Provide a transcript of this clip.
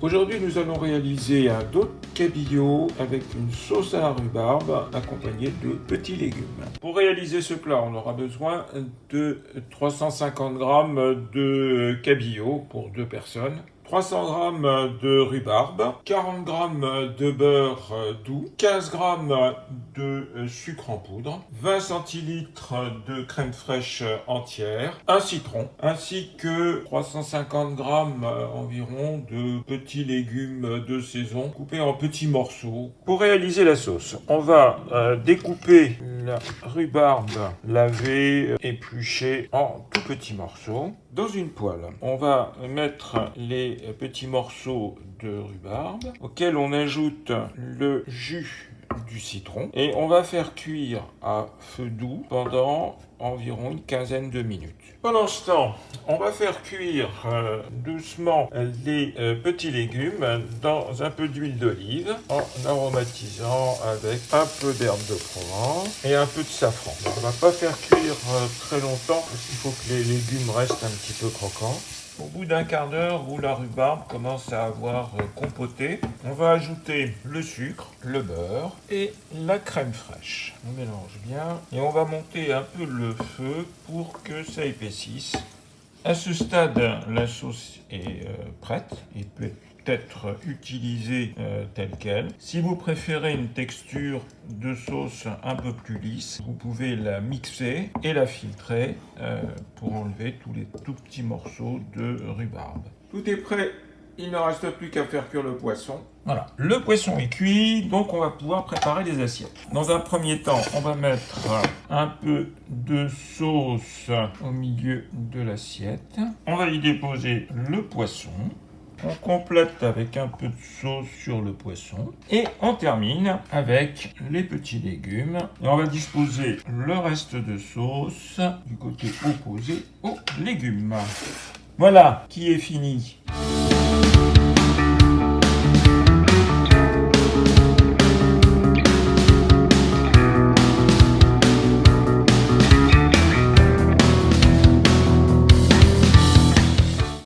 Aujourd'hui, nous allons réaliser un dos de cabillaud avec une sauce à la rhubarbe accompagnée de petits légumes. Pour réaliser ce plat, on aura besoin de 350 g de cabillaud pour 2 personnes, 300 g de rhubarbe, 40 g de beurre doux, 15 g de sucre en poudre, 20 centilitres de crème fraîche entière, un citron, ainsi que 350 g environ de petits légumes de saison coupés en petits morceaux. Pour réaliser la sauce, on va découper la rhubarbe lavée, épluchée en tout petits morceaux. Dans une poêle, on va mettre les petits morceaux de rhubarbe auxquels on ajoute le jus du citron et on va faire cuire à feu doux pendant environ une quinzaine de minutes. Pendant ce temps, on va faire cuire doucement les petits légumes dans un peu d'huile d'olive en aromatisant avec un peu d'herbe de Provence et un peu de safran. On ne va pas faire cuire très longtemps parce qu'il faut que les légumes restent un petit peu croquants. Au bout d'un quart d'heure où la rhubarbe commence à avoir compoté, on va ajouter le sucre, le beurre et la crème fraîche. On mélange bien et on va monter un peu le feu pour que ça épaississe. À ce stade, la sauce est prête et peut être utilisée telle qu'elle. Si vous préférez une texture de sauce un peu plus lisse, vous pouvez la mixer et la filtrer pour enlever tous les tout petits morceaux de rhubarbe. Tout est prêt, il ne reste plus qu'à faire cuire le poisson. Voilà, le poisson est cuit, donc on va pouvoir préparer les assiettes. Dans un premier temps, on va mettre un peu de sauce au milieu de l'assiette. On va y déposer le poisson. On complète avec un peu de sauce sur le poisson et on termine avec les petits légumes. Et on va disposer le reste de sauce du côté opposé aux légumes. Voilà qui est fini